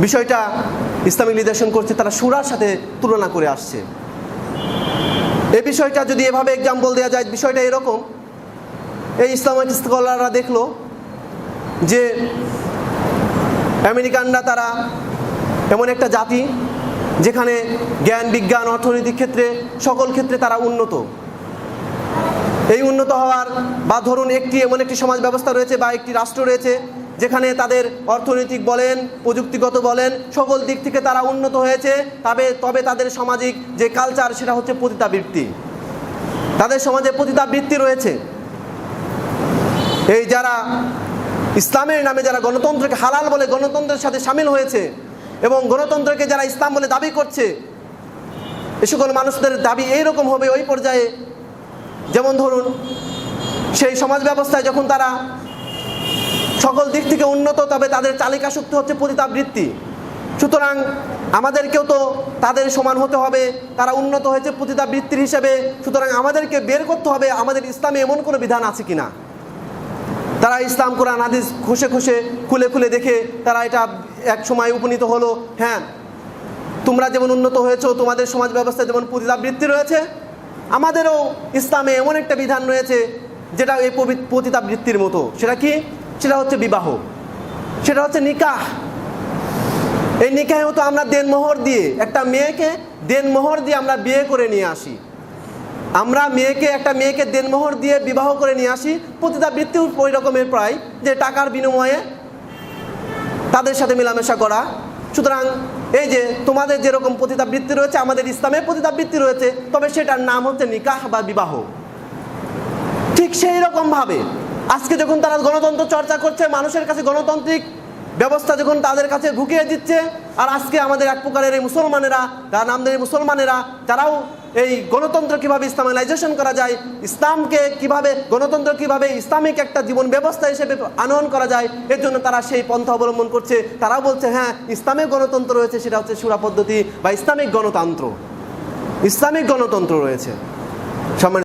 বিষয়টা ইসলামিক নিদর্শন করছে, তারা সূরার সাথে তুলনা করে আসছে। এই বিষয়টা যদি এভাবে এক্সাম্পল দেওয়া যায়, বিষয়টা এরকম, এই ইসলামিক স্কলাররা দেখলো যে আমেরিকানরা তারা এমন একটা জাতি যেখানে জ্ঞান, বিজ্ঞান, অর্থনৈতিক ক্ষেত্রে সকল ক্ষেত্রে তারা উন্নত। এই উন্নত হওয়ার বা ধরুন এমন একটি সমাজ ব্যবস্থা রয়েছে বা একটি রাষ্ট্র রয়েছে যেখানে তাদের অর্থনৈতিক বলেন, প্রযুক্তিগত বলেন, সকল দিক থেকে তারা উন্নত হয়েছে। তবে তাদের সামাজিক যে কালচার সেটা হচ্ছে পতিতাবৃত্তি। তাদের সমাজে পতিতাবৃত্তি রয়েছে। এই যারা ইসলামের নামে যারা গণতন্ত্রকে হালাল বলে গণতন্ত্রের সাথে সামিল হয়েছে এবং গণতন্ত্রকে যারা ইসলাম বলে দাবি করছে, এ সকল মানুষদের দাবি এইরকম হবে ওই পর্যায়ে, যেমন ধরুন সেই সমাজ ব্যবস্থায় যখন তারা সকল দিক থেকে উন্নত, তবে তাদের চালিকা শক্তি হচ্ছে পতিতাবৃত্তি। সুতরাং আমাদেরকেও তো তাদের সমান হতে হবে, তারা উন্নত হয়েছে পতিতাবৃত্তির হিসেবে। সুতরাং আমাদেরকে বের করতে হবে আমাদের ইসলামে এমন কোনো বিধান আছে কিনা। তারা ইসলাম, কোরআন, হাদিস খুলে খুলে দেখে তারা এটা এক সময় উপনীত হলো, হ্যাঁ তোমরা যেমন উন্নত হয়েছো, তোমাদের সমাজ ব্যবস্থায় যেমন পতিতাবৃত্তি রয়েছে, আমাদেরও ইসলামে এমন একটা বিধান রয়েছে যেটা এই পতিতাবৃত্তির মতো। সেটা কি? সেটা হচ্ছে বিবাহ, সেটা হচ্ছে নিকাহ। এই নিকাহে তো আমরা দেনমোহর দিয়ে, একটা মেয়েকে দেনমোহর দিয়ে আমরা বিয়ে করে নিয়ে আসি। আমরা একটা মেয়েকে দেনমোহর দিয়ে বিবাহ করে নিয়ে আসি। পতিতাবৃত্তিও ওই রকমের প্রায়, যে টাকার বিনিময়ে তাদের সাথে মেলামেশা করা। সুতরাং এই যে তোমাদের যেরকম পতিতাবৃত্তি রয়েছে, আমাদের ইসলামে পতিতাবৃত্তি রয়েছে, তবে সেটার নাম হচ্ছে নিকাহ বা বিবাহ। ঠিক সেই রকমভাবে আজকে যখন তারা গণতন্ত্র চর্চা করছে, মানুষের কাছে গণতান্ত্রিক ব্যবস্থা যখন তাদের কাছে ঢুকিয়ে দিচ্ছে, আর আজকে আমাদের এক প্রকারের এই মুসলমানেরা, যারা নামধারী মুসলমানেরা, যারাও এই গণতন্ত্র কিভাবে ইসলামাইজেশন করা যায়, ইসলামকে কিভাবে, গণতন্ত্র কিভাবে ইসলামিক একটা জীবন ব্যবস্থা হিসেবে আনয়ন করা যায়, এর জন্য তারা সেই পন্থা অবলম্বন করছে। তারাও বলছে হ্যাঁ ইসলামিক গণতন্ত্র রয়েছে, সেটা হচ্ছে শূরা পদ্ধতি বা ইসলামিক গণতন্ত্র রয়েছে।